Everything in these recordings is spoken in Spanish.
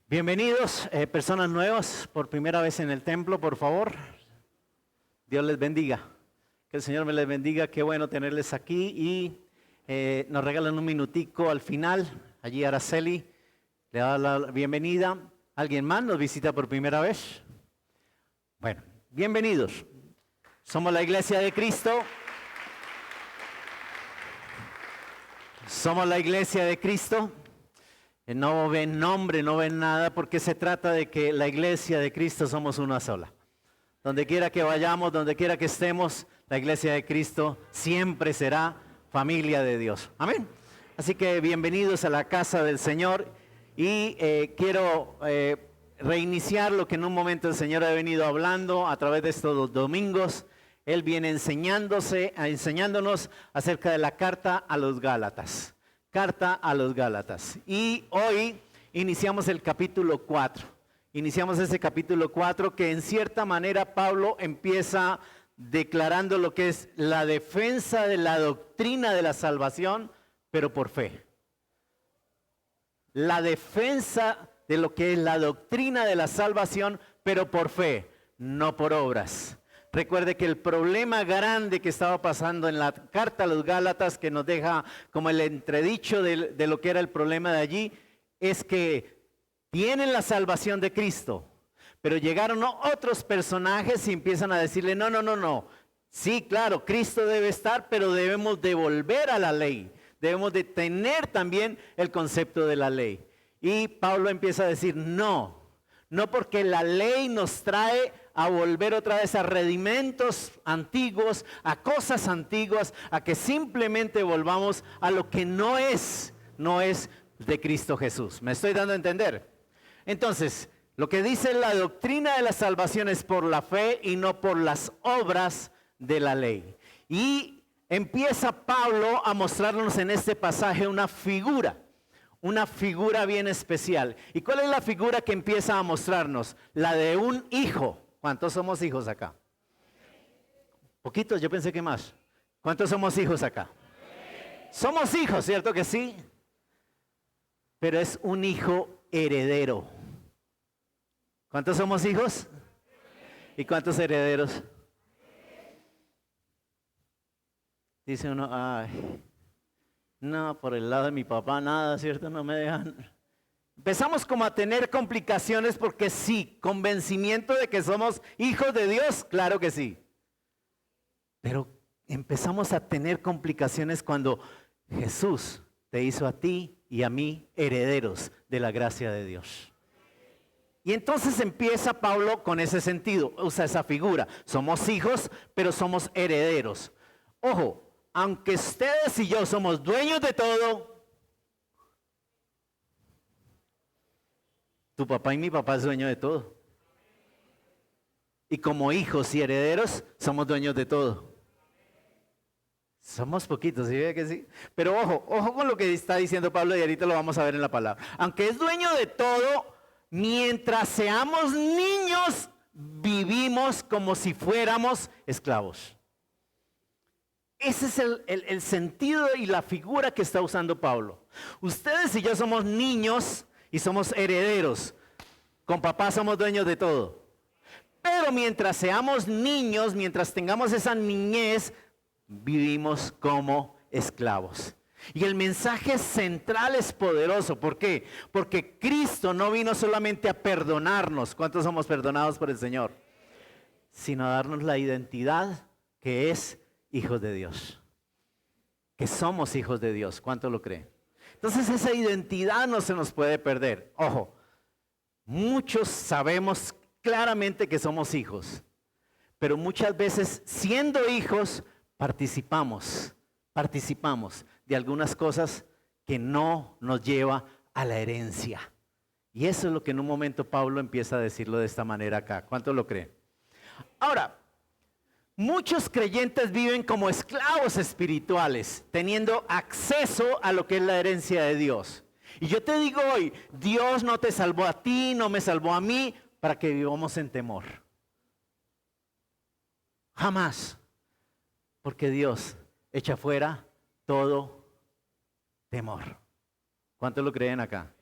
Bienvenidos, personas nuevas por primera vez en el templo, por favor. Dios les bendiga. Que el Señor me les bendiga. Qué bueno tenerles aquí y nos regalan un minutico al final. Allí Araceli le da la bienvenida. ¿Alguien más nos visita por primera vez? Bueno, bienvenidos. Somos la Iglesia de Cristo. Somos la Iglesia de Cristo. No ven nombre, no ven nada, porque se trata de que la Iglesia de Cristo somos una sola. Donde quiera que vayamos, donde quiera que estemos, la Iglesia de Cristo siempre será familia de Dios. Amén. Así que bienvenidos a la casa del Señor y quiero reiniciar lo que en un momento el Señor ha venido hablando a través de estos dos domingos. Él viene enseñándonos acerca de la carta a los Gálatas. Carta a los Gálatas. Y hoy iniciamos el capítulo 4. Iniciamos ese capítulo 4 que en cierta manera Pablo empieza declarando lo que es la defensa de la doctrina de la salvación, pero por fe. La defensa de lo que es la doctrina de la salvación, pero por fe, no por obras. Recuerde que el problema grande que estaba pasando en la carta a los Gálatas, que nos deja como el entredicho de lo que era el problema de allí, es que tienen la salvación de Cristo, pero llegaron otros personajes y empiezan a decirle, no. Sí, claro, Cristo debe estar, pero debemos de volver a la ley. Debemos de tener también el concepto de la ley. Y Pablo empieza a decir, no porque la ley nos trae a volver otra vez a redimentos antiguos, a cosas antiguas, a que simplemente volvamos a lo que no es de Cristo Jesús. ¿Me estoy dando a entender? Entonces, lo que dice la doctrina de la salvación es por la fe y no por las obras de la ley. Y empieza Pablo a mostrarnos en este pasaje una figura bien especial. ¿Y cuál es la figura que empieza a mostrarnos? La de un hijo. ¿Cuántos somos hijos acá? Poquitos, yo pensé que más. ¿Cuántos somos hijos acá? Somos hijos, ¿cierto que sí? Pero es un hijo heredero. ¿Cuántos somos hijos? ¿Y cuántos herederos? Dice uno, ay, no, por el lado de mi papá nada, ¿cierto? No me dejan. Empezamos como a tener complicaciones porque sí, convencimiento de que somos hijos de Dios, claro que sí. Pero empezamos a tener complicaciones cuando Jesús te hizo a ti y a mí herederos de la gracia de Dios. Y entonces empieza Pablo con ese sentido, usa esa figura. Somos hijos, pero somos herederos. Ojo, aunque ustedes y yo somos dueños de todo, tu papá y mi papá es dueño de todo. Y como hijos y herederos, somos dueños de todo. Somos poquitos, ¿sí ve que sí? Pero ojo con lo que está diciendo Pablo y ahorita lo vamos a ver en la palabra. Aunque es dueño de todo, mientras seamos niños, vivimos como si fuéramos esclavos. Ese es el sentido y la figura que está usando Pablo. Ustedes y yo somos niños y somos herederos. Con papá somos dueños de todo. Pero mientras seamos niños, mientras tengamos esa niñez, vivimos como esclavos. Y el mensaje central es poderoso. ¿Por qué? Porque Cristo no vino solamente a perdonarnos. ¿Cuántos somos perdonados por el Señor? Sino a darnos la identidad que es hijos de Dios. Que somos hijos de Dios. ¿Cuánto lo creen? Entonces esa identidad no se nos puede perder. Ojo, muchos sabemos claramente que somos hijos, pero muchas veces siendo hijos participamos de algunas cosas que no nos lleva a la herencia. Y eso es lo que en un momento Pablo empieza a decirlo de esta manera acá. ¿Cuánto lo creen? Ahora, muchos creyentes viven como esclavos espirituales, teniendo acceso a lo que es la herencia de Dios. Y yo te digo hoy, Dios no te salvó a ti, no me salvó a mí, para que vivamos en temor. Jamás. Porque Dios echa fuera todo temor. ¿Cuántos lo creen acá?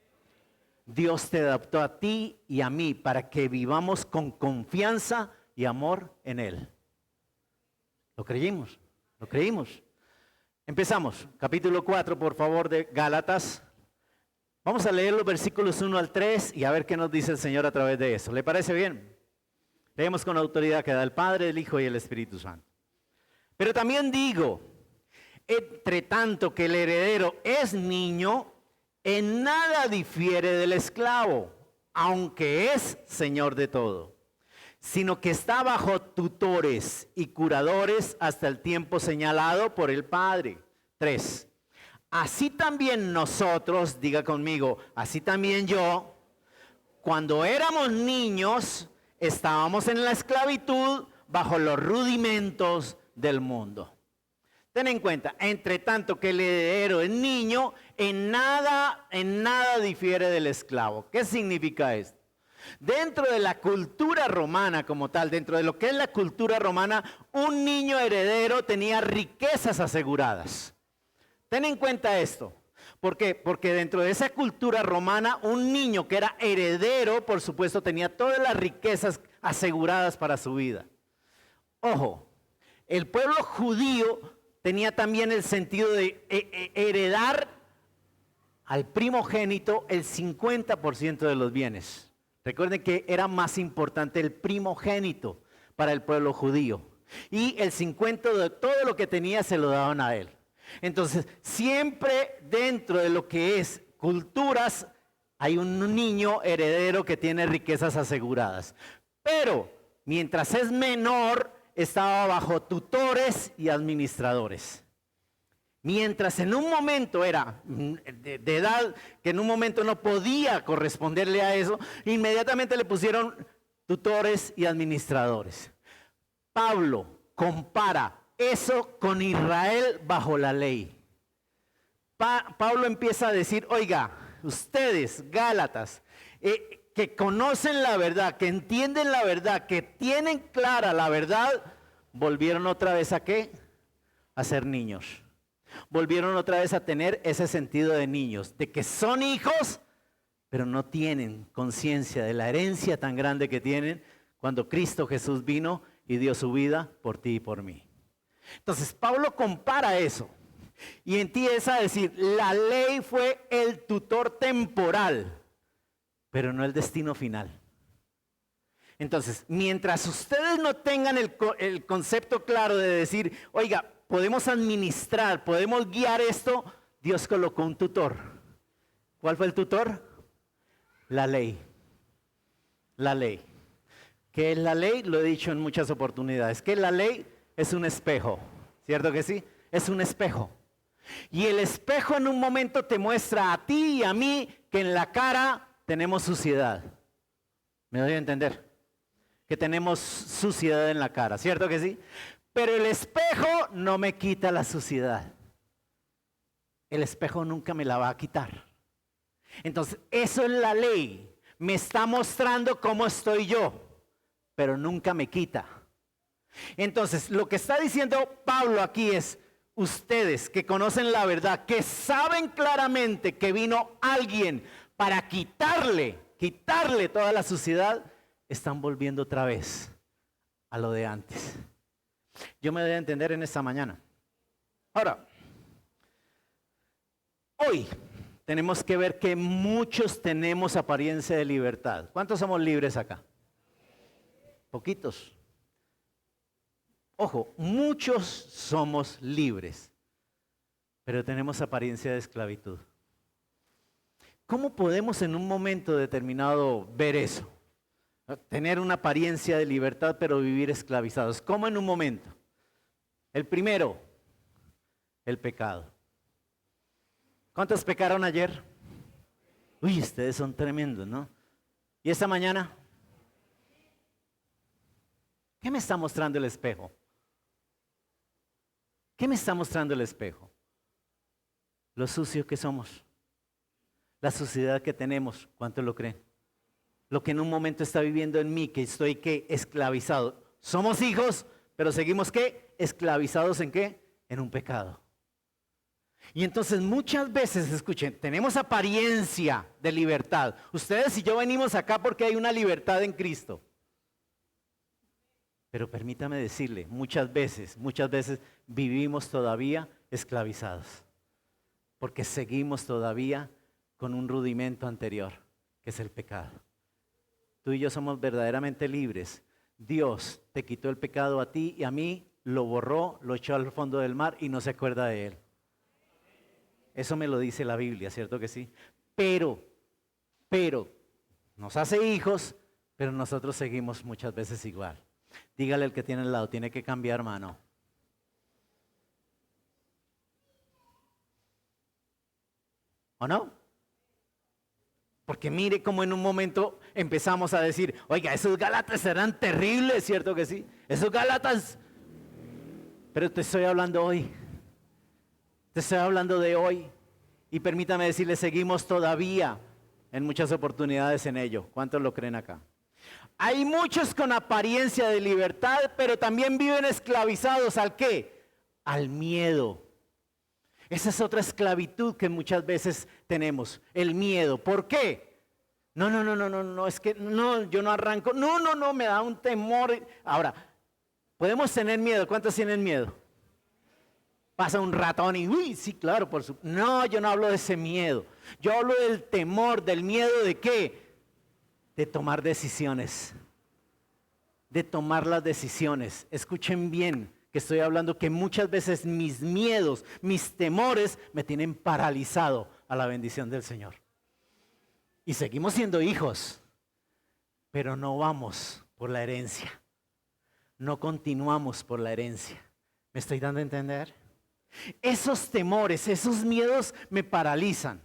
Dios te adoptó a ti y a mí para que vivamos con confianza y amor en Él. ¿Lo creímos? ¿Lo creímos? Empezamos. Capítulo 4, por favor, de Gálatas. Vamos a leer los versículos 1 al 3 y a ver qué nos dice el Señor a través de eso. ¿Le parece bien? Leemos con la autoridad que da el Padre, el Hijo y el Espíritu Santo. Pero también digo, entre tanto que el heredero es niño, en nada difiere del esclavo, aunque es señor de todo, sino que está bajo tutores y curadores hasta el tiempo señalado por el Padre. 3. Así también nosotros, diga conmigo, así también yo, cuando éramos niños, estábamos en la esclavitud bajo los rudimentos del mundo. Ten en cuenta, entre tanto que el heredero es niño, en nada difiere del esclavo. ¿Qué significa esto? Dentro de la cultura romana como tal, dentro de lo que es la cultura romana, un niño heredero tenía riquezas aseguradas. Ten en cuenta esto. ¿Por qué? Porque dentro de esa cultura romana, un niño que era heredero, por supuesto, tenía todas las riquezas aseguradas para su vida. Ojo, el pueblo judío tenía también el sentido de heredar al primogénito el 50% de los bienes. Recuerden que era más importante el primogénito para el pueblo judío. Y el 50% de todo lo que tenía se lo daban a él. Entonces, siempre dentro de lo que es culturas, hay un niño heredero que tiene riquezas aseguradas. Pero, mientras es menor, estaba bajo tutores y administradores. Mientras en un momento era de edad que en un momento no podía corresponderle a eso, inmediatamente le pusieron tutores y administradores. Pablo compara eso con Israel bajo la ley. Pablo empieza a decir, oiga, ustedes, Gálatas, que conocen la verdad, que entienden la verdad, que tienen clara la verdad, volvieron otra vez ¿a qué? A ser niños. Volvieron otra vez a tener ese sentido de niños, de que son hijos, pero no tienen conciencia de la herencia tan grande que tienen cuando Cristo Jesús vino y dio su vida por ti y por mí. Entonces Pablo compara eso y empieza a decir, la ley fue el tutor temporal, pero no el destino final. Entonces, mientras ustedes no tengan el concepto claro de decir, oiga, podemos administrar, podemos guiar esto, Dios colocó un tutor. ¿Cuál fue el tutor? La ley. La ley. ¿Qué es la ley? Lo he dicho en muchas oportunidades. ¿Qué es la ley? Es un espejo. ¿Cierto que sí? Es un espejo. Y el espejo en un momento te muestra a ti y a mí que en la cara tenemos suciedad. ¿Me doy a entender? Que tenemos suciedad en la cara, ¿cierto que sí? Pero el espejo no me quita la suciedad. El espejo nunca me la va a quitar. Entonces, eso es la ley. Me está mostrando cómo estoy yo, pero nunca me quita. Entonces, lo que está diciendo Pablo aquí es, ustedes que conocen la verdad, que saben claramente que vino alguien para quitarle toda la suciedad, están volviendo otra vez a lo de antes. Yo me doy a entender en esta mañana. Ahora, hoy tenemos que ver que muchos tenemos apariencia de libertad. ¿Cuántos somos libres acá? Poquitos. Ojo, muchos somos libres, pero tenemos apariencia de esclavitud. ¿Cómo podemos en un momento determinado ver eso? Tener una apariencia de libertad, pero vivir esclavizados. ¿Cómo en un momento? El primero, el pecado. ¿Cuántos pecaron ayer? Uy, ustedes son tremendos, ¿no? ¿Y esta mañana? ¿Qué me está mostrando el espejo? ¿Qué me está mostrando el espejo? Lo sucio que somos. La suciedad que tenemos. ¿Cuántos lo creen? Lo que en un momento está viviendo en mí, que estoy ¿qué? Esclavizado. Somos hijos, pero seguimos ¿qué? Esclavizados ¿en qué? En un pecado. Y entonces muchas veces, escuchen, tenemos apariencia de libertad. Ustedes y yo venimos acá porque hay una libertad en Cristo. Pero permítame decirle, muchas veces vivimos todavía esclavizados. Porque seguimos todavía con un rudimento anterior, que es el pecado. Tú y yo somos verdaderamente libres. Dios te quitó el pecado a ti y a mí, lo borró, lo echó al fondo del mar y no se acuerda de él. Eso me lo dice la Biblia, ¿cierto que sí? Pero, nos hace hijos, pero nosotros seguimos muchas veces igual. Dígale al que tiene al lado, tiene que cambiar, hermano. ¿O no? Porque mire cómo en un momento empezamos a decir, oiga, esos Gálatas serán terribles, ¿cierto que sí? Esos Gálatas, pero te estoy hablando hoy. Te estoy hablando de hoy y permítame decirle, seguimos todavía en muchas oportunidades en ello. ¿Cuántos lo creen acá? Hay muchos con apariencia de libertad, pero también viven esclavizados ¿al qué? Al miedo. Esa es otra esclavitud que muchas veces tenemos, el miedo. ¿Por qué? No, es que no, yo no arranco. No, me da un temor. Ahora, podemos tener miedo. ¿Cuántos tienen miedo? Pasa un ratón y, uy, sí, claro, por supuesto. No, yo no hablo de ese miedo. Yo hablo del temor, del miedo de qué? De tomar decisiones. De tomar las decisiones. Escuchen bien que estoy hablando que muchas veces mis miedos, mis temores me tienen paralizado a la bendición del Señor. Y seguimos siendo hijos, pero no vamos por la herencia. No continuamos por la herencia. ¿Me estoy dando a entender? Esos temores, esos miedos me paralizan.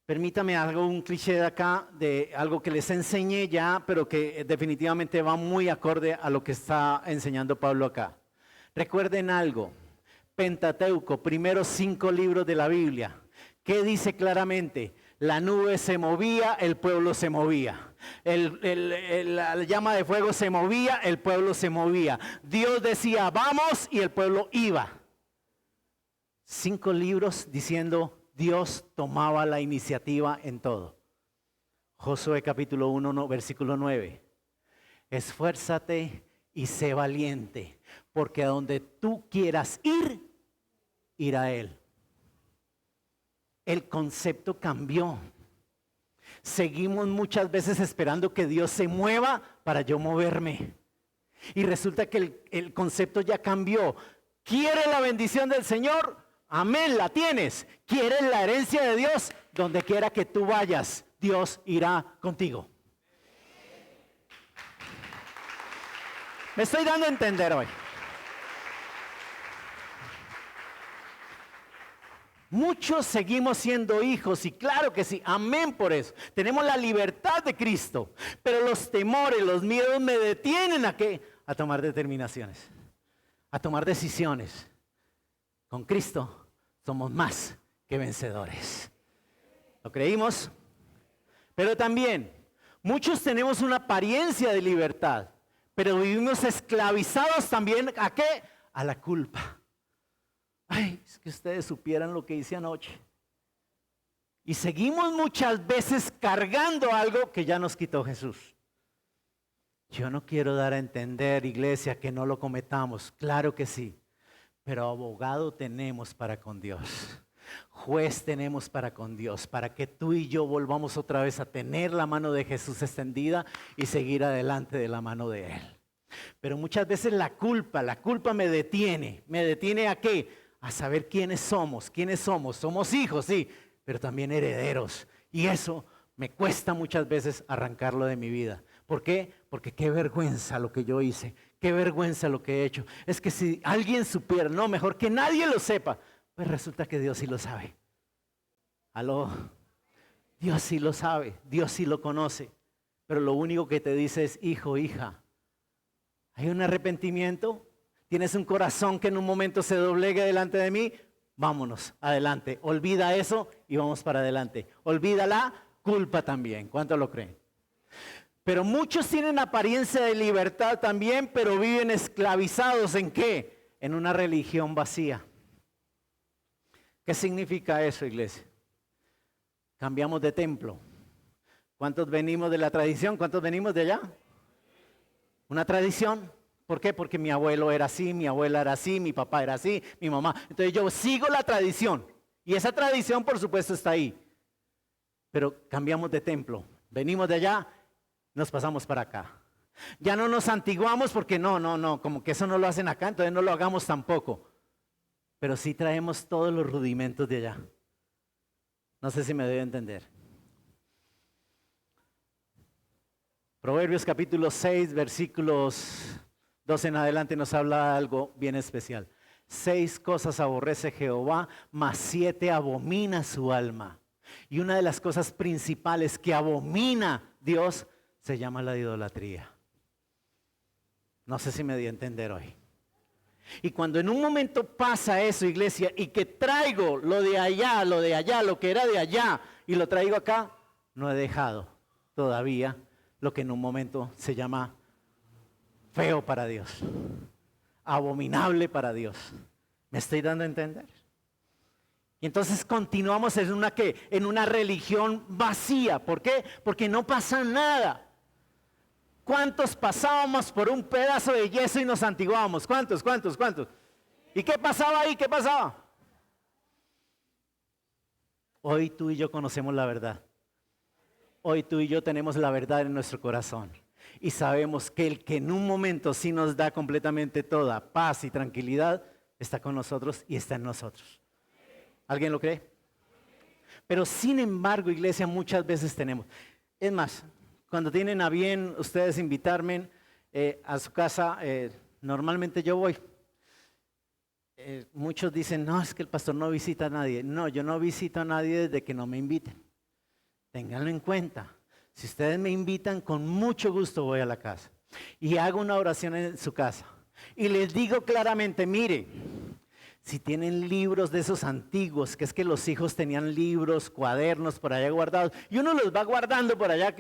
Permítame algo, un cliché de acá, de algo que les enseñé ya, pero que definitivamente va muy acorde a lo que está enseñando Pablo acá. Recuerden algo, Pentateuco, primeros 5 libros de la Biblia. ¿Qué dice claramente? La nube se movía, el pueblo se movía. La llama de fuego se movía, el pueblo se movía. Dios decía, vamos, y el pueblo iba. 5 libros diciendo, Dios tomaba la iniciativa en todo. Josué capítulo 1, versículo 9. Esfuérzate y sé valiente, porque a donde tú quieras ir, irá Él. El concepto cambió. Seguimos muchas veces esperando que Dios se mueva para yo moverme. Y resulta que el concepto ya cambió. ¿Quieres la bendición del Señor? Amén, la tienes. ¿Quieres la herencia de Dios? Donde quiera que tú vayas, Dios irá contigo. Me estoy dando a entender hoy. Muchos seguimos siendo hijos y claro que sí, amén por eso. Tenemos la libertad de Cristo, pero los temores, los miedos me detienen ¿a qué? A tomar determinaciones, a tomar decisiones. Con Cristo somos más que vencedores. ¿Lo creímos? Pero también, muchos tenemos una apariencia de libertad, pero vivimos esclavizados también ¿a qué? A la culpa. Ay, es que ustedes supieran lo que hice anoche. Y seguimos muchas veces cargando algo que ya nos quitó Jesús. Yo no quiero dar a entender, iglesia, que no lo cometamos. Claro que sí. Pero abogado tenemos para con Dios. Juez tenemos para con Dios. Para que tú y yo volvamos otra vez a tener la mano de Jesús extendida y seguir adelante de la mano de Él. Pero muchas veces la culpa me detiene. ¿Me detiene a qué? A saber quiénes somos. ¿Quiénes somos? Somos hijos, sí, pero también herederos. Y eso me cuesta muchas veces arrancarlo de mi vida. ¿Por qué? Porque qué vergüenza lo que yo hice. Qué vergüenza lo que he hecho. Es que si alguien supiera, no, mejor que nadie lo sepa. Pues resulta que Dios sí lo sabe. Aló. Dios sí lo sabe. Dios sí lo conoce. Pero lo único que te dice es, hijo, hija, ¿hay un arrepentimiento? ¿Tienes un corazón que en un momento se doblegue delante de mí? Vámonos, adelante. Olvida eso y vamos para adelante. Olvida la culpa también. ¿Cuánto lo creen? Pero muchos tienen apariencia de libertad también, pero viven esclavizados ¿en qué? En una religión vacía. ¿Qué significa eso, iglesia? Cambiamos de templo. ¿Cuántos venimos de la tradición? ¿Cuántos venimos de allá? Una tradición. ¿Por qué? Porque mi abuelo era así, mi abuela era así, mi papá era así, mi mamá. Entonces yo sigo la tradición. Y esa tradición, por supuesto, está ahí. Pero cambiamos de templo. Venimos de allá, nos pasamos para acá. Ya no nos santiguamos porque no, como que eso no lo hacen acá, entonces no lo hagamos tampoco. Pero sí traemos todos los rudimentos de allá. No sé si me debe entender. Proverbios capítulo 6, versículos 12 en adelante nos habla de algo bien especial. 6 cosas aborrece Jehová, mas 7 abomina su alma. Y una de las cosas principales que abomina Dios se llama la idolatría. No sé si me di a entender hoy. Y cuando en un momento pasa eso, iglesia, y que traigo lo de allá, lo que era de allá, y lo traigo acá, no he dejado todavía lo que en un momento se llama feo para Dios, abominable para Dios. ¿Me estoy dando a entender? Y entonces continuamos en una ¿qué? En una religión vacía. ¿Por qué? Porque no pasa nada. ¿Cuántos pasábamos por un pedazo de yeso y nos santiguábamos? ¿Cuántos? ¿Y qué pasaba ahí? ¿Qué pasaba? Hoy tú y yo conocemos la verdad. Hoy tú y yo tenemos la verdad en nuestro corazón. Y sabemos que el que en un momento sí nos da completamente toda paz y tranquilidad, está con nosotros y está en nosotros. ¿Alguien lo cree? Pero sin embargo, iglesia, muchas veces tenemos. Es más, cuando tienen a bien ustedes invitarme a su casa, normalmente yo voy. Muchos dicen, no, es que el pastor no visita a nadie. No, yo no visito a nadie desde que no me inviten. Ténganlo en cuenta. Si ustedes me invitan, con mucho gusto voy a la casa. Y hago una oración en su casa. Y les digo claramente, mire, si tienen libros de esos antiguos, que es que los hijos tenían libros, cuadernos por allá guardados, y uno los va guardando por allá,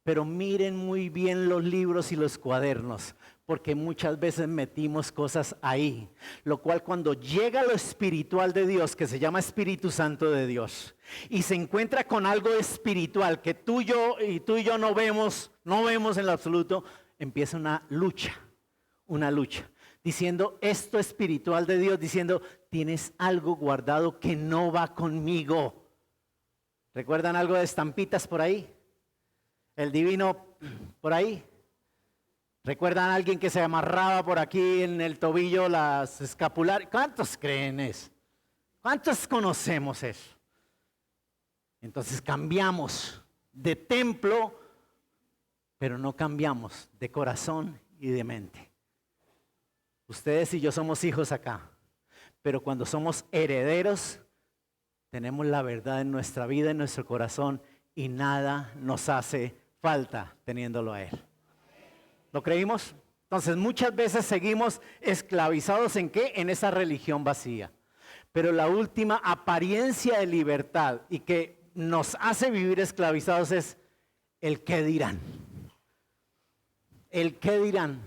pero miren muy bien los libros y los cuadernos, porque muchas veces metimos cosas ahí, lo cual cuando llega lo espiritual de Dios, que se llama Espíritu Santo de Dios, y se encuentra con algo espiritual que tú y yo no vemos en lo absoluto, empieza una lucha, diciendo esto espiritual de Dios, diciendo tienes algo guardado que no va conmigo. ¿Recuerdan algo de estampitas por ahí? El divino por ahí. ¿Recuerdan a alguien que se amarraba por aquí en el tobillo las escapulares? ¿Cuántos creen eso? ¿Cuántos conocemos eso? Entonces cambiamos de templo, pero no cambiamos de corazón y de mente. Ustedes y yo somos hijos acá, pero cuando somos herederos, tenemos la verdad en nuestra vida, en nuestro corazón, y nada nos hace falta teniéndolo a Él. ¿Lo creímos? Entonces muchas veces seguimos esclavizados ¿en qué? En esa religión vacía. Pero la última apariencia de libertad y que nos hace vivir esclavizados es el qué dirán. El qué dirán.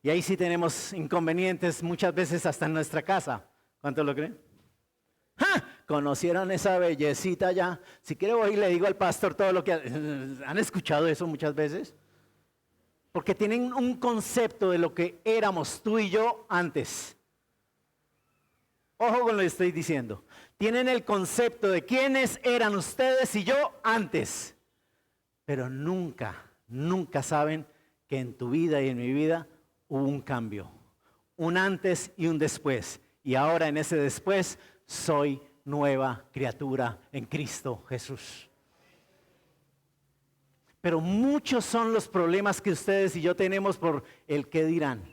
Y ahí sí tenemos inconvenientes muchas veces hasta en nuestra casa. ¿Cuántos lo creen? ¡Ja! ¿Conocieron esa bellecita ya? Si quiere voy y le digo al pastor todo lo que... ¿Han escuchado eso muchas veces? Porque tienen un concepto de lo que éramos tú y yo antes. Ojo con lo que estoy diciendo. Tienen el concepto de quiénes eran ustedes y yo antes. Pero nunca saben que en tu vida y en mi vida hubo un cambio. Un antes y un después. Y ahora en ese después soy nueva criatura en Cristo Jesús. Pero muchos son los problemas que ustedes y yo tenemos por el qué dirán.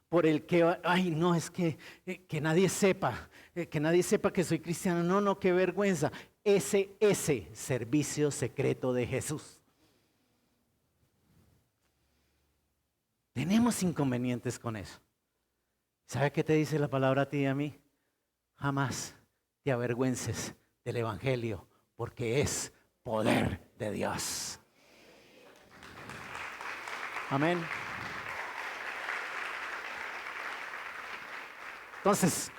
Por el que, ay no, es que nadie sepa, que soy cristiano. No, qué vergüenza. Ese servicio secreto de Jesús. Tenemos inconvenientes con eso. ¿Sabe qué te dice la palabra a ti y a mí? Jamás te avergüences del Evangelio, porque es poder de Dios. Amén. Entonces,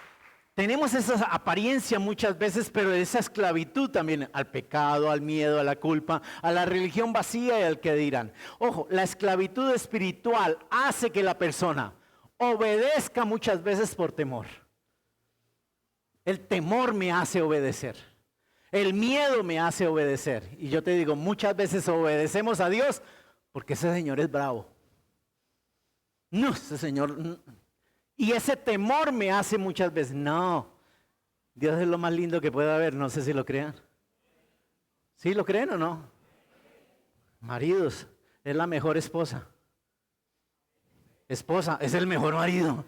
Tenemos esa apariencia muchas veces, pero esa esclavitud también al pecado, al miedo, a la culpa, a la religión vacía y al que dirán. Ojo, la esclavitud espiritual hace que la persona obedezca muchas veces por temor. El temor me hace obedecer. El miedo me hace obedecer. Y yo te digo, muchas veces obedecemos a Dios porque ese Señor es bravo. No, ese Señor... Y ese temor me hace muchas veces, no, Dios es lo más lindo que puede haber, no sé si lo crean. ¿Sí lo creen o no? Maridos, es la mejor esposa. Esposa, es el mejor marido.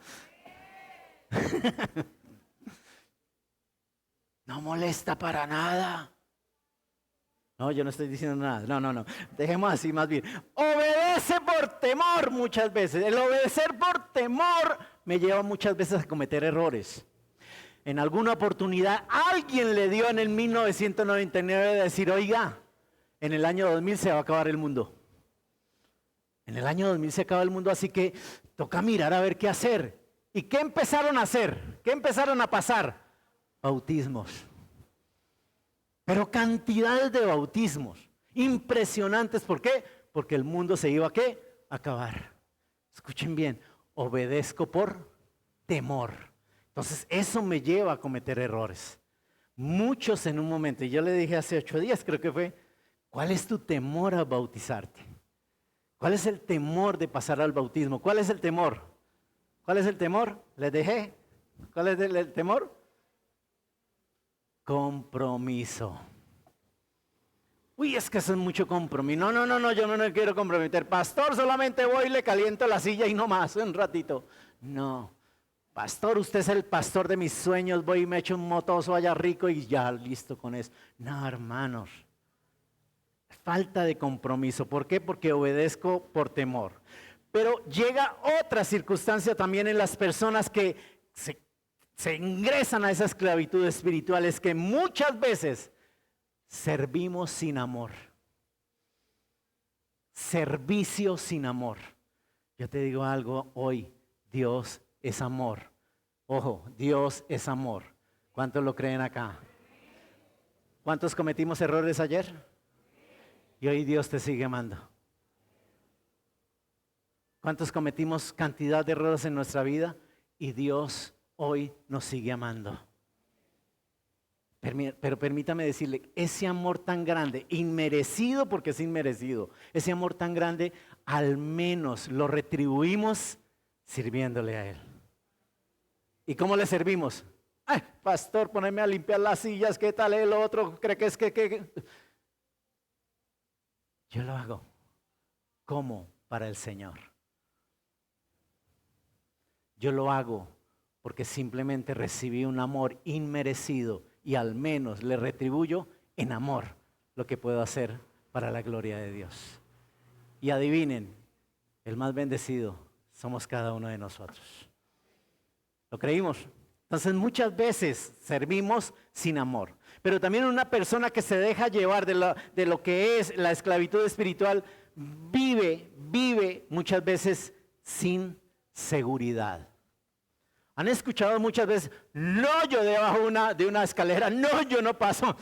No molesta para nada. No, yo no estoy diciendo nada. No. Dejemos así más bien. Obedece por temor muchas veces. El obedecer por temor me lleva muchas veces a cometer errores. En alguna oportunidad alguien le dio en el 1999 de decir, oiga, en el año 2000 se va a acabar el mundo. En el año 2000 se acaba el mundo, así que toca mirar a ver qué hacer. ¿Y qué empezaron a hacer? ¿Qué empezaron a pasar? Bautismos. Pero cantidades de bautismos impresionantes. ¿Por qué? Porque el mundo se iba a ¿qué? A acabar. Escuchen bien, obedezco por temor. Entonces eso me lleva a cometer errores. Muchos en un momento, y yo le dije hace 8 días, creo que fue, ¿cuál es tu temor a bautizarte? ¿Cuál es el temor de pasar al bautismo? ¿Cuál es el temor? ¿Cuál es el temor? Les dejé. ¿Cuál es el temor? Compromiso. Uy, es que eso es mucho compromiso. No, yo no me quiero comprometer. Pastor, solamente voy y le caliento la silla y no más, un ratito. No. Pastor, usted es el pastor de mis sueños, voy y me echo un motoso allá rico y ya, listo con eso. No, hermanos. Falta de compromiso. ¿Por qué? Porque obedezco por temor. Pero llega otra circunstancia también en las personas que se ingresan a esa esclavitud espiritual, es que muchas veces servimos sin amor. Servicio sin amor. Yo te digo algo hoy, Dios es amor. Ojo, Dios es amor. ¿Cuántos lo creen acá? ¿Cuántos cometimos errores ayer? Y hoy Dios te sigue amando. ¿Cuántos cometimos cantidad de errores en nuestra vida? Y Dios hoy nos sigue amando. Pero permítame decirle, ese amor tan grande, inmerecido porque es inmerecido, ese amor tan grande, al menos lo retribuimos sirviéndole a Él. ¿Y cómo le servimos? Ay, pastor, ponerme a limpiar las sillas, ¿qué tal el otro? ¿Cree que es que? Yo lo hago como para el Señor. Yo lo hago porque simplemente recibí un amor inmerecido y al menos le retribuyo en amor lo que puedo hacer para la gloria de Dios. Y adivinen, el más bendecido somos cada uno de nosotros. ¿Lo creímos? Entonces muchas veces servimos sin amor. Pero también una persona que se deja llevar de lo que es la esclavitud espiritual vive muchas veces sin seguridad. ¿Han escuchado muchas veces? No, yo debajo de una escalera, no, yo no paso.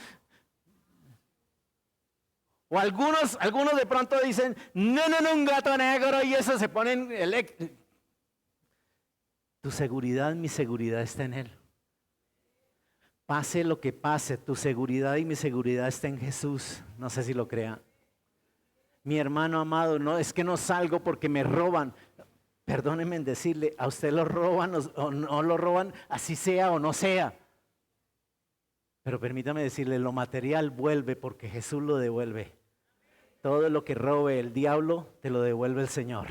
O algunos de pronto dicen, no, un gato negro y eso se ponen. Tu seguridad, mi seguridad está en Él. Pase lo que pase, tu seguridad y mi seguridad está en Jesús. No sé si lo crean. Mi hermano amado, no es que no salgo porque me roban. Perdónenme en decirle, a usted lo roban o no lo roban, así sea o no sea. Pero permítame decirle, lo material vuelve porque Jesús lo devuelve. Todo lo que robe el diablo, te lo devuelve el Señor.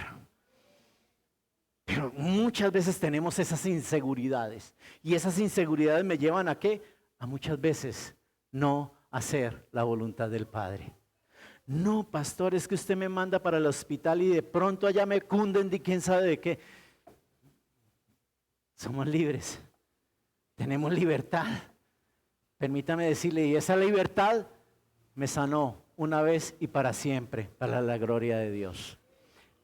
Pero muchas veces tenemos esas inseguridades. Y esas inseguridades me llevan ¿a qué? A muchas veces no hacer la voluntad del Padre. No, pastor, es que usted me manda para el hospital y de pronto allá me cunden de quién sabe de qué. Somos libres. Tenemos libertad. Permítame decirle, y esa libertad me sanó una vez y para siempre, para la gloria de Dios.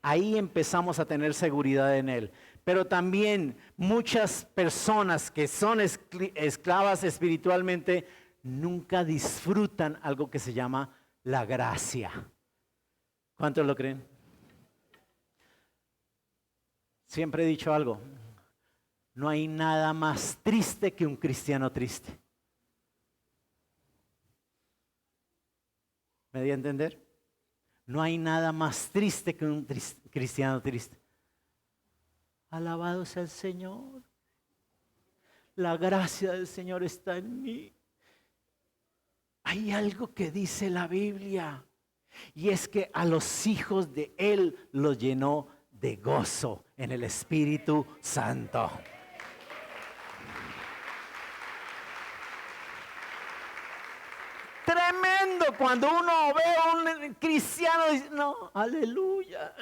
Ahí empezamos a tener seguridad en Él. Pero también muchas personas que son esclavas espiritualmente nunca disfrutan algo que se llama la gracia. ¿Cuántos lo creen? Siempre he dicho algo. No hay nada más triste que un cristiano triste. ¿Me di a entender? No hay nada más triste que un cristiano triste. Alabado sea el Señor. La gracia del Señor está en mí. Hay algo que dice la Biblia, y es que a los hijos de Él los llenó de gozo en el Espíritu Santo. Tremendo cuando uno ve a un cristiano y dice, no, aleluya.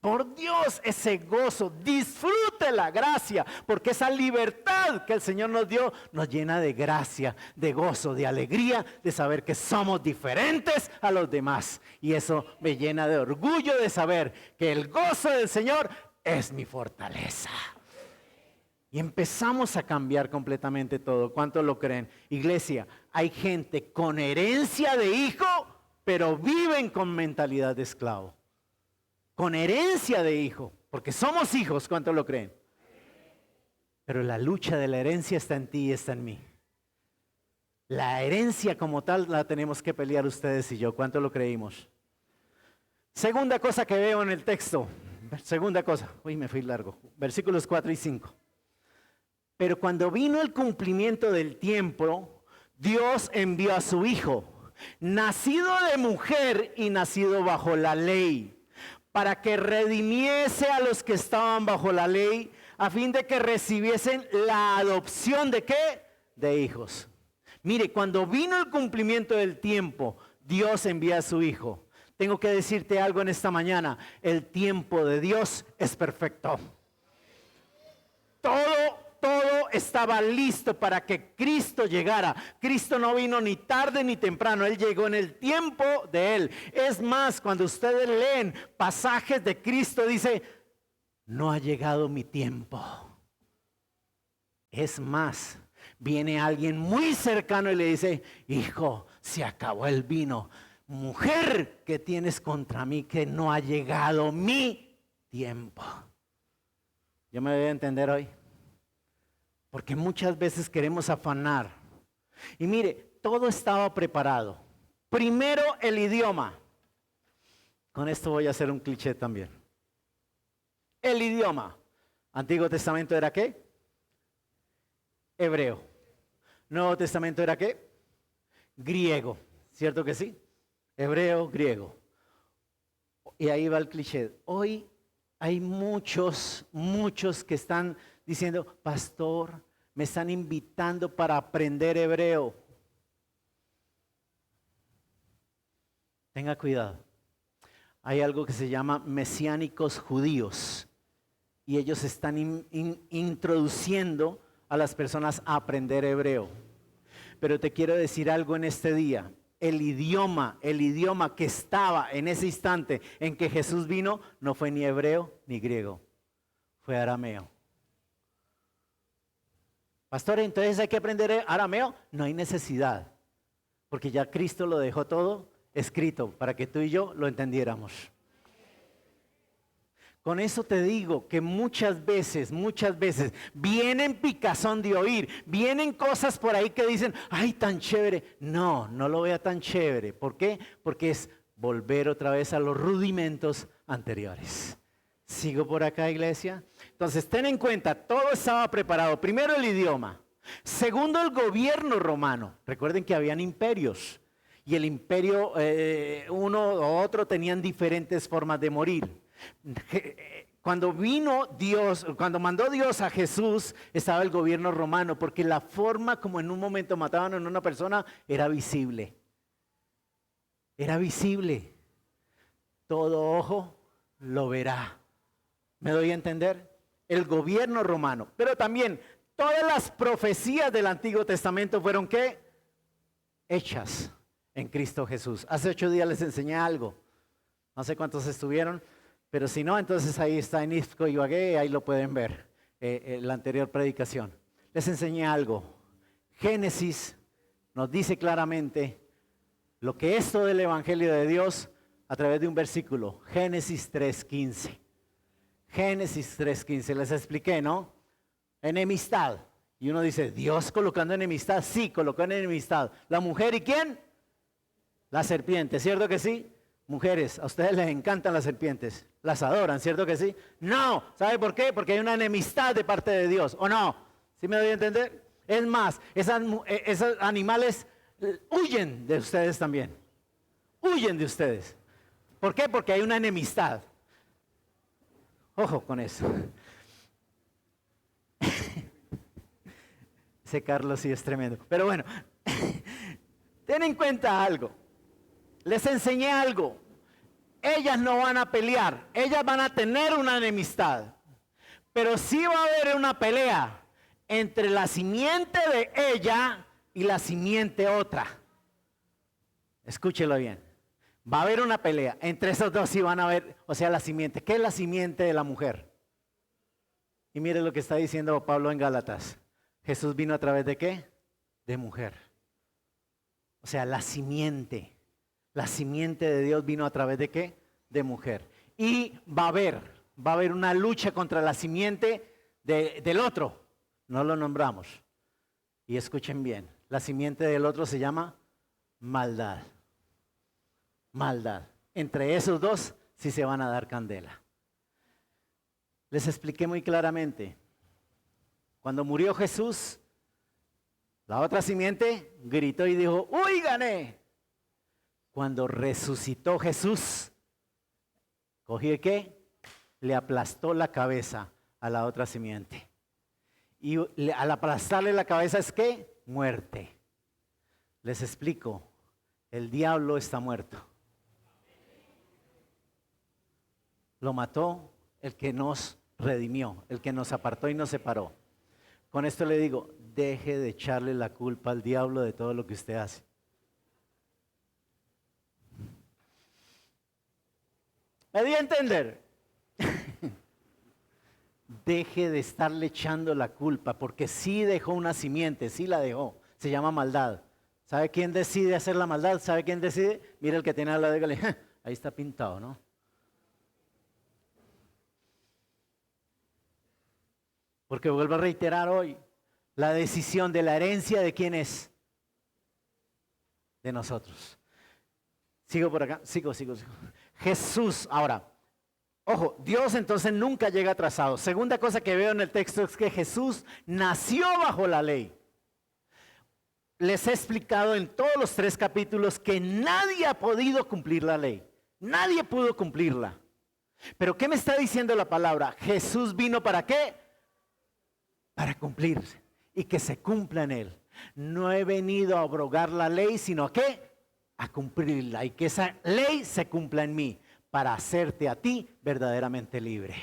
Por Dios, ese gozo, disfrute la gracia, porque esa libertad que el Señor nos dio nos llena de gracia, de gozo, de alegría, de saber que somos diferentes a los demás. Y eso me llena de orgullo de saber que el gozo del Señor es mi fortaleza. Y empezamos a cambiar completamente todo. ¿Cuántos lo creen? Iglesia, hay gente con herencia de hijo, pero viven con mentalidad de esclavo. Con herencia de hijo, porque somos hijos, ¿cuántos lo creen? Pero la lucha de la herencia está en ti y está en mí. La herencia como tal la tenemos que pelear ustedes y yo, ¿cuántos lo creímos? Segunda cosa que veo en el texto, segunda cosa, uy, me fui largo, versículos 4 y 5. Pero cuando vino el cumplimiento del tiempo, Dios envió a su hijo, nacido de mujer y nacido bajo la ley, para que redimiese a los que estaban bajo la ley, a fin de que recibiesen la adopción ¿de qué? De hijos. Mire, cuando vino el cumplimiento del tiempo, Dios envía a su hijo. Tengo que decirte algo en esta mañana, el tiempo de Dios es perfecto. Todo estaba listo para que Cristo llegara. Cristo no vino ni tarde ni temprano, Él llegó en el tiempo de Él. Es más, cuando ustedes leen pasajes de Cristo, dice, no ha llegado mi tiempo. Es más, viene alguien muy cercano y le dice, hijo, se acabó el vino. Mujer, ¿qué tienes contra mí que no ha llegado mi tiempo? Yo me voy a entender hoy. Porque muchas veces queremos afanar. Y mire, todo estaba preparado. Primero el idioma. Con esto voy a hacer un cliché también. El idioma. Antiguo Testamento era ¿qué? Hebreo. Nuevo Testamento era ¿qué? Griego. ¿Cierto que sí? Hebreo, griego. Y ahí va el cliché. Hoy hay muchos que están diciendo, pastor, me están invitando para aprender hebreo. Tenga cuidado. Hay algo que se llama mesiánicos judíos y ellos están introduciendo a las personas a aprender hebreo. Pero te quiero decir algo en este día. El idioma que estaba en ese instante en que Jesús vino no fue ni hebreo ni griego, fue arameo. Pastor, entonces hay que aprender arameo. No hay necesidad, porque ya Cristo lo dejó todo escrito para que tú y yo lo entendiéramos. Con eso te digo que muchas veces vienen picazón de oír, vienen cosas por ahí que dicen, ay, tan chévere. No lo vea tan chévere. ¿Por qué? Porque es volver otra vez a los rudimentos anteriores. ¿Sigo por acá, iglesia? Entonces, ten en cuenta, todo estaba preparado. Primero el idioma. Segundo, el gobierno romano. Recuerden que habían imperios. Y el imperio, uno u otro, tenían diferentes formas de morir. Cuando mandó Dios a Jesús, estaba el gobierno romano, porque la forma como en un momento mataban a una persona era visible. Era visible. Todo ojo lo verá. ¿Me doy a entender? El gobierno romano. Pero también todas las profecías del Antiguo Testamento fueron ¿qué? Hechas en Cristo Jesús. Hace 8 días les enseñé algo. No sé cuántos estuvieron, Pero si no, entonces ahí está en Izco y Ibagué, ahí lo pueden ver, la anterior predicación. Les enseñé algo. Génesis nos dice claramente lo que es todo el Evangelio de Dios a través de un versículo. Génesis 3:15. Génesis 3:15, les expliqué, ¿no? Enemistad. Y uno dice, ¿Dios colocando enemistad? Sí, colocó enemistad. ¿La mujer y quién? La serpiente, ¿cierto que sí? Mujeres, a ustedes les encantan las serpientes, las adoran, ¿cierto que sí? No, ¿sabe por qué? Porque hay una enemistad de parte de Dios, ¿o no? ¿Sí me doy a entender? Es más, esos animales huyen de ustedes también, huyen de ustedes. ¿Por qué? Porque hay una enemistad. Ojo con eso. Ese Carlos sí es tremendo, pero bueno, ten en cuenta algo. Les enseñé algo. Ellas no van a pelear. Ellas van a tener una enemistad. Pero sí va a haber una pelea entre la simiente de ella y la simiente otra. Escúchelo bien. Va a haber una pelea. Entre esos dos sí van a haber, o sea, la simiente. ¿Qué es la simiente de la mujer? Y mire lo que está diciendo Pablo en Gálatas. Jesús vino a través de ¿qué? De mujer. O sea, la simiente. La simiente de Dios vino a través de ¿qué? De mujer. Y va a haber una lucha contra la simiente del otro. No lo nombramos. Y escuchen bien, la simiente del otro se llama maldad. Maldad. Entre esos dos sí se van a dar candela. Les expliqué muy claramente. Cuando murió Jesús, la otra simiente gritó y dijo, ¡uy, gané! Cuando resucitó Jesús, ¿cogió qué? Le aplastó la cabeza a la otra simiente. Y al aplastarle la cabeza es ¿qué? Muerte. Les explico, el diablo está muerto. Lo mató el que nos redimió, el que nos apartó y nos separó. Con esto le digo, deje de echarle la culpa al diablo de todo lo que usted hace. ¿Me di a entender? Deje de estarle echando la culpa, porque sí dejó una simiente, sí la dejó, se llama maldad. ¿Sabe quién decide hacer la maldad? ¿Sabe quién decide? Mira el que tiene al lado, dígale, ahí está pintado, ¿no? Porque vuelvo a reiterar hoy, la decisión de la herencia ¿de quién es? De nosotros. Sigo por acá, sigo. Jesús, ahora, ojo, Dios entonces nunca llega atrasado. Segunda cosa que veo en el texto es que Jesús nació bajo la ley. Les he explicado en todos los 3 capítulos que nadie ha podido cumplir la ley. Nadie pudo cumplirla. Pero ¿qué me está diciendo la palabra? Jesús vino ¿para qué? Para cumplirse y que se cumpla en él. No he venido a abrogar la ley, sino ¿qué? A cumplirla y que esa ley se cumpla en mí para hacerte a ti verdaderamente libre.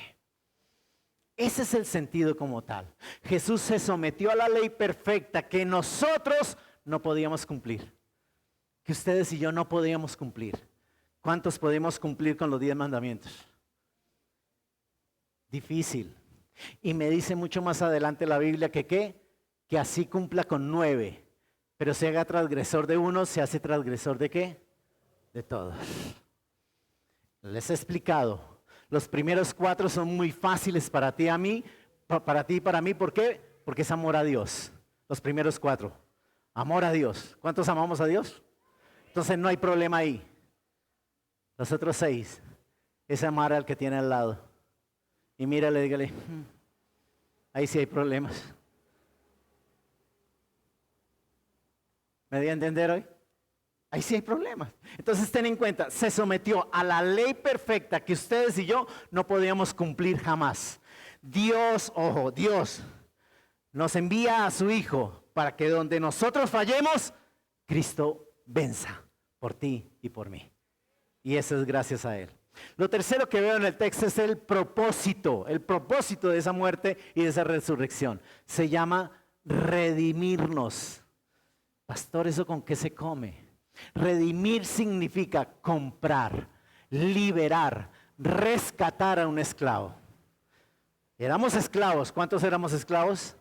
Ese es el sentido como tal. Jesús se sometió a la ley perfecta que nosotros no podíamos cumplir, que ustedes y yo no podíamos cumplir. ¿Cuántos podemos cumplir con los 10 mandamientos? Difícil. Y me dice mucho más adelante la Biblia que ¿qué? Que así cumpla con 9. Pero se haga transgresor de uno, se hace transgresor ¿de qué? De todos. Les he explicado. Los primeros 4 son muy fáciles para ti, a mí, para ti y para mí. ¿Por qué? Porque es amor a Dios. Los primeros 4. Amor a Dios. ¿Cuántos amamos a Dios? Entonces no hay problema ahí. Los otros 6 es amar al que tiene al lado. Y mírale, dígale, ahí sí hay problemas. ¿Me di a entender hoy? Ahí sí hay problemas. Entonces ten en cuenta, se sometió a la ley perfecta que ustedes y yo no podíamos cumplir jamás. Dios, ojo, Dios nos envía a su Hijo para que donde nosotros fallemos, Cristo venza por ti y por mí. Y eso es gracias a Él. Lo tercero que veo en el texto es el propósito de esa muerte y de esa resurrección. Se llama redimirnos. Pastor, ¿eso con qué se come? Redimir significa comprar, liberar, rescatar a un esclavo. Éramos esclavos. ¿Cuántos éramos esclavos?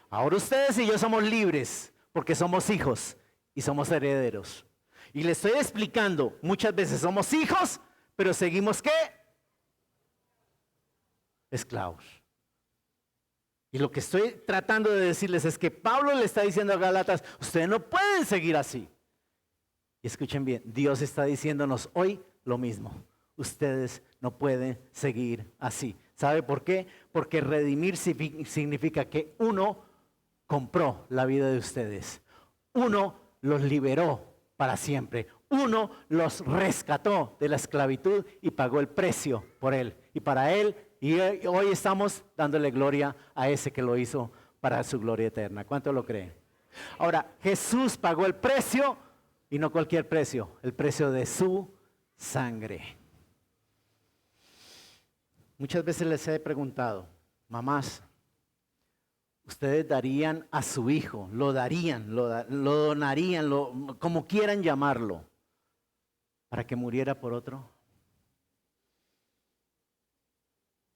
Ahora ustedes y yo somos libres porque somos hijos y somos herederos. Y le estoy explicando, muchas veces somos hijos, pero seguimos ¿qué? Esclavos. Y lo que estoy tratando de decirles es que Pablo le está diciendo a Gálatas, ustedes no pueden seguir así. Y escuchen bien, Dios está diciéndonos hoy lo mismo. Ustedes no pueden seguir así. ¿Sabe por qué? Porque redimir significa que uno compró la vida de ustedes. Uno los liberó para siempre. Uno los rescató de la esclavitud y pagó el precio por él. Y para él, y hoy estamos dándole gloria a ese que lo hizo para su gloria eterna. ¿Cuánto lo creen? Ahora, Jesús pagó el precio y no cualquier precio, el precio de su sangre. Muchas veces les he preguntado, mamás, ¿ustedes darían a su hijo, lo darían, lo donarían, como quieran llamarlo, para que muriera por otro?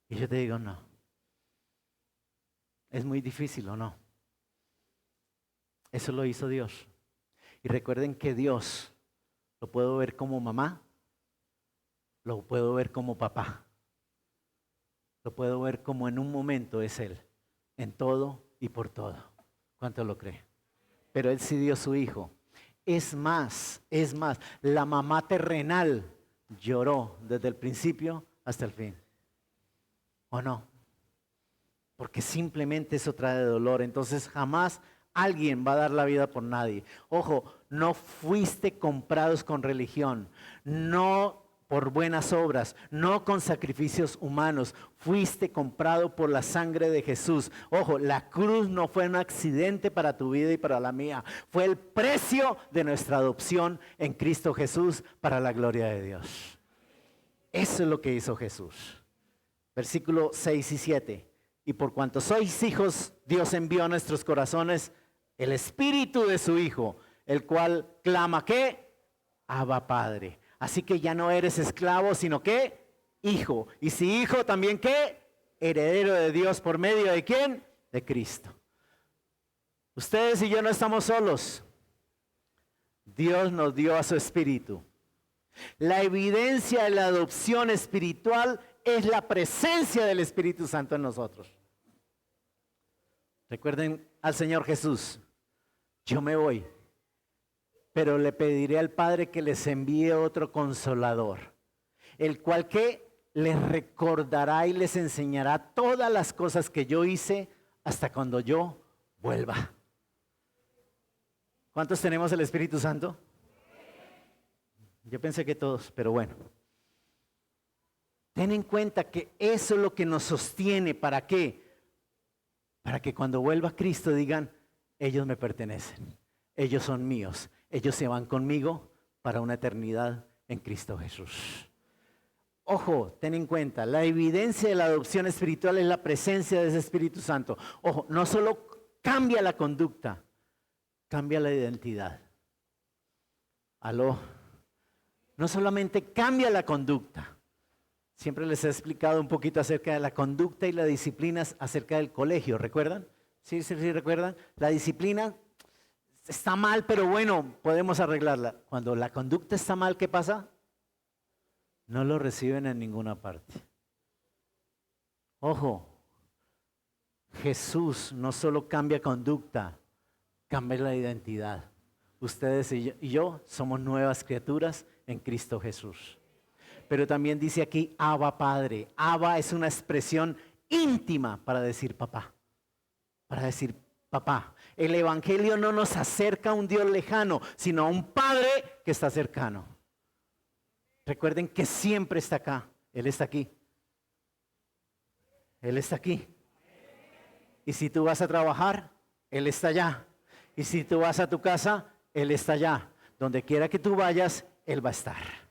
Y yo te digo, no. Es muy difícil, ¿o no? Eso lo hizo Dios. Y recuerden que Dios lo puedo ver como mamá, lo puedo ver como papá. Lo puedo ver como en un momento es Él, en todo y por todo. ¿Cuánto lo cree? Pero Él sí dio su hijo. Es más, la mamá terrenal lloró desde el principio hasta el fin. ¿O no? Porque simplemente eso trae dolor. Entonces jamás alguien va a dar la vida por nadie. Ojo, no fuiste comprados con religión, no por buenas obras, no con sacrificios humanos. Fuiste comprado por la sangre de Jesús. Ojo, la cruz no fue un accidente para tu vida y para la mía. Fue el precio de nuestra adopción en Cristo Jesús para la gloria de Dios. Eso es lo que hizo Jesús. Versículo 6 y 7. Y por cuanto sois hijos, Dios envió a nuestros corazones el espíritu de su Hijo, el cual clama ¿qué? Abba Padre. Así que ya no eres esclavo, sino ¿qué? Hijo. Y si hijo, también ¿qué? Heredero de Dios por medio de ¿quién? De Cristo. Ustedes y yo no estamos solos. Dios nos dio a su espíritu. La evidencia de la adopción espiritual es la presencia del Espíritu Santo en nosotros. Recuerden al Señor Jesús. Yo me voy, pero le pediré al Padre que les envíe otro consolador, el cual que les recordará y les enseñará todas las cosas que yo hice hasta cuando yo vuelva. ¿Cuántos tenemos el Espíritu Santo? Yo pensé que todos, pero bueno. Ten en cuenta que eso es lo que nos sostiene. ¿Para qué? Para que cuando vuelva Cristo digan, ellos me pertenecen, ellos son míos, ellos se van conmigo para una eternidad en Cristo Jesús. Ojo, ten en cuenta, la evidencia de la adopción espiritual es la presencia de ese Espíritu Santo. Ojo, no solo cambia la conducta, cambia la identidad. Aló, no solamente cambia la conducta. Siempre les he explicado un poquito acerca de la conducta y la disciplina acerca del colegio, ¿recuerdan? ¿Sí recuerdan? La disciplina está mal, pero bueno, podemos arreglarla. Cuando la conducta está mal, ¿qué pasa? No lo reciben en ninguna parte. Ojo, Jesús no solo cambia conducta, cambia la identidad. Ustedes y yo somos nuevas criaturas en Cristo Jesús. Pero también dice aquí, Abba Padre. Abba es una expresión íntima para decir papá. Para decir papá. El Evangelio no nos acerca a un Dios lejano, sino a un Padre que está cercano. Recuerden que siempre está acá. Él está aquí. Él está aquí. Y si tú vas a trabajar, Él está allá. Y si tú vas a tu casa, Él está allá. Donde quiera que tú vayas, Él va a estar.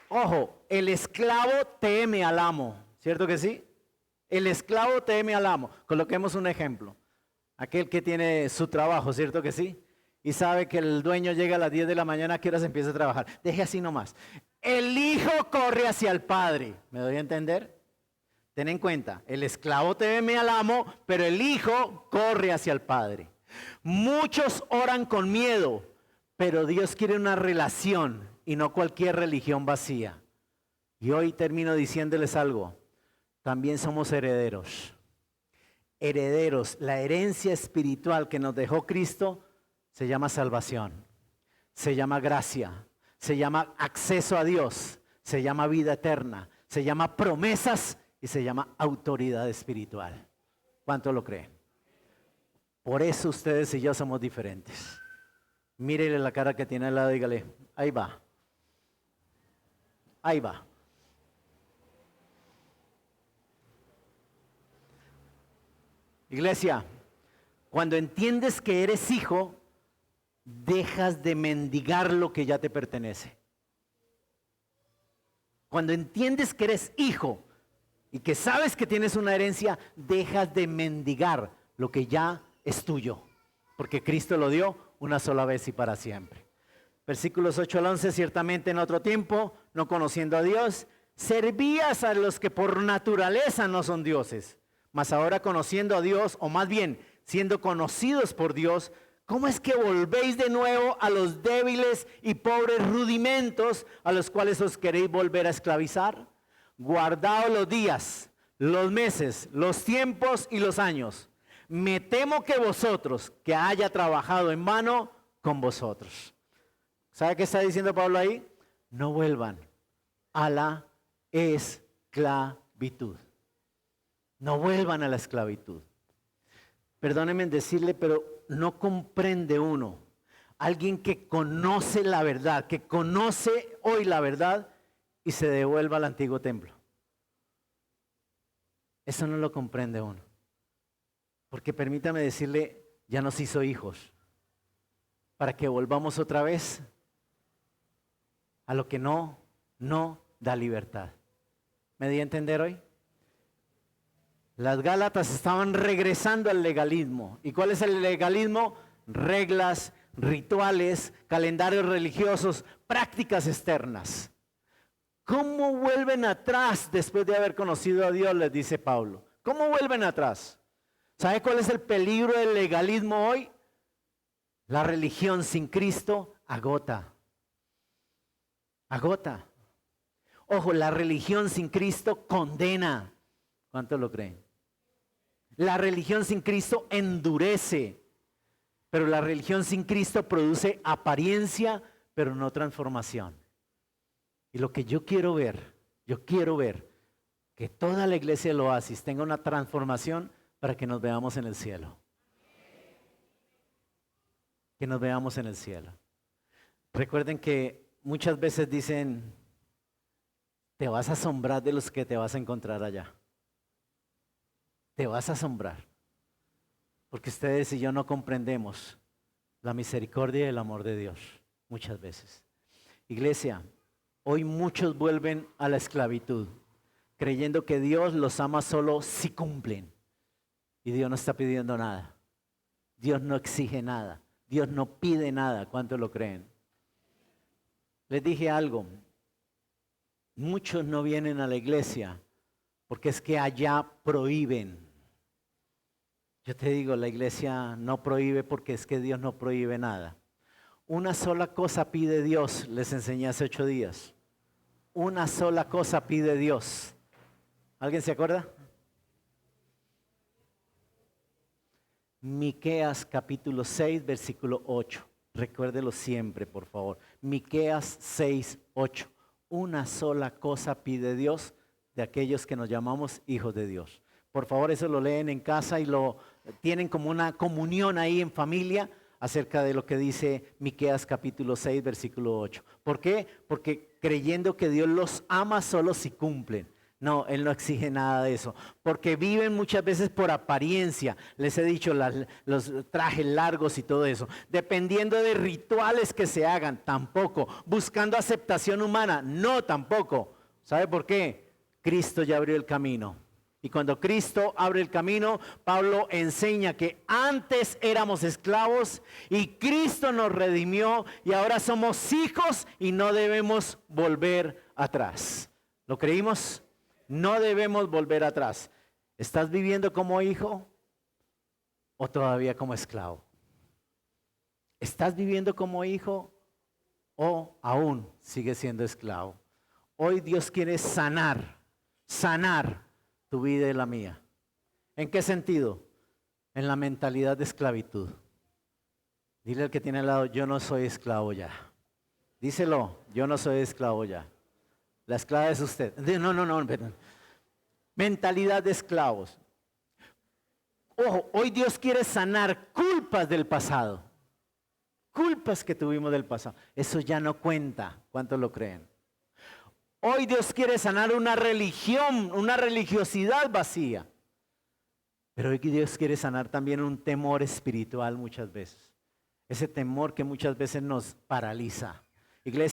Ojo, el esclavo teme al amo, ¿cierto que sí? El esclavo teme al amo. Coloquemos un ejemplo. Aquel que tiene su trabajo, ¿cierto que sí? Y sabe que el dueño llega a las 10 de la mañana, ¿a qué horas empieza a trabajar? Deje así nomás. El hijo corre hacia el padre. ¿Me doy a entender? Ten en cuenta, el esclavo teme al amo, pero el hijo corre hacia el padre. Muchos oran con miedo, pero Dios quiere una relación y no cualquier religión vacía. Y hoy termino diciéndoles algo. También somos herederos. Herederos. La herencia espiritual que nos dejó Cristo se llama salvación, se llama gracia, se llama acceso a Dios, se llama vida eterna, se llama promesas y se llama autoridad espiritual. ¿Cuánto lo creen? Por eso ustedes y yo somos diferentes. Mírele la cara que tiene al lado y dígale, ahí va, ahí va. Iglesia, cuando entiendes que eres hijo, dejas de mendigar lo que ya te pertenece. Cuando entiendes que eres hijo y que sabes que tienes una herencia, dejas de mendigar lo que ya es tuyo, porque Cristo lo dio una sola vez y para siempre. Versículos 8 al 11, ciertamente en otro tiempo, no conociendo a Dios, servías a los que por naturaleza no son dioses, mas ahora conociendo a Dios, o más bien siendo conocidos por Dios, ¿cómo es que volvéis de nuevo a los débiles y pobres rudimentos a los cuales os queréis volver a esclavizar? Guardaos los días, los meses, los tiempos y los años. Me temo que vosotros, que haya trabajado en vano con vosotros. ¿Sabe qué está diciendo Pablo ahí? No vuelvan a la esclavitud. No vuelvan a la esclavitud. Perdónenme en decirle, pero no comprende uno. Alguien que conoce la verdad, que conoce hoy la verdad y se devuelva al antiguo templo. Eso no lo comprende uno. Porque permítame decirle, ya nos hizo hijos. Para que volvamos otra vez a lo que no da libertad. ¿Me di a entender hoy? Las Gálatas estaban regresando al legalismo. ¿Y cuál es el legalismo? Reglas, rituales, calendarios religiosos, prácticas externas. ¿Cómo vuelven atrás después de haber conocido a Dios? Les dice Pablo. ¿Cómo vuelven atrás? ¿Sabe cuál es el peligro del legalismo hoy? La religión sin Cristo agota. Agota. Ojo, la religión sin Cristo condena. ¿Cuántos lo creen? La religión sin Cristo endurece, pero la religión sin Cristo produce apariencia, pero no transformación. Y lo que yo quiero ver que toda la iglesia del Oasis tenga una transformación para que nos veamos en el cielo. Que nos veamos en el cielo. Recuerden que muchas veces dicen, te vas a asombrar de los que te vas a encontrar allá. Te vas a asombrar, porque ustedes y yo no comprendemos la misericordia y el amor de Dios muchas veces. Iglesia, hoy muchos vuelven a la esclavitud, creyendo que Dios los ama solo si cumplen. Y Dios no está pidiendo nada. Dios no exige nada. Dios no pide nada. ¿Cuántos lo creen? Les dije algo. Muchos no vienen a la iglesia porque es que allá prohíben. Yo te digo, la iglesia no prohíbe porque es que Dios no prohíbe nada. Una sola cosa pide Dios, les enseñé hace 8 días. Una sola cosa pide Dios. ¿Alguien se acuerda? Miqueas capítulo 6, versículo 8. Recuérdelo siempre, por favor. Miqueas 6, 8. Una sola cosa pide Dios de aquellos que nos llamamos hijos de Dios. Por favor, eso lo leen en casa y lo tienen como una comunión ahí en familia acerca de lo que dice Miqueas capítulo 6, versículo 8. ¿Por qué? Porque creyendo que Dios los ama solo si cumplen. No, Él no exige nada de eso. Porque viven muchas veces por apariencia. Les he dicho, los trajes largos y todo eso. Dependiendo de rituales que se hagan, tampoco. Buscando aceptación humana, no, tampoco. ¿Sabe por qué? Cristo ya abrió el camino. Y cuando Cristo abre el camino, Pablo enseña que antes éramos esclavos y Cristo nos redimió y ahora somos hijos y no debemos volver atrás. ¿Lo creímos? No debemos volver atrás. ¿Estás viviendo como hijo o todavía como esclavo? ¿Estás viviendo como hijo o aún sigues siendo esclavo? Hoy Dios quiere sanar tu vida y la mía. ¿En qué sentido? En la mentalidad de esclavitud. Dile al que tiene al lado, yo no soy esclavo ya. Díselo, yo no soy esclavo ya. La esclava es usted. No, perdón. Mentalidad de esclavos. Ojo, hoy Dios quiere sanar culpas del pasado. Culpas que tuvimos del pasado. Eso ya no cuenta. ¿Cuántos lo creen? Hoy Dios quiere sanar una religión, una religiosidad vacía. Pero hoy Dios quiere sanar también un temor espiritual muchas veces. Ese temor que muchas veces nos paraliza. Iglesia,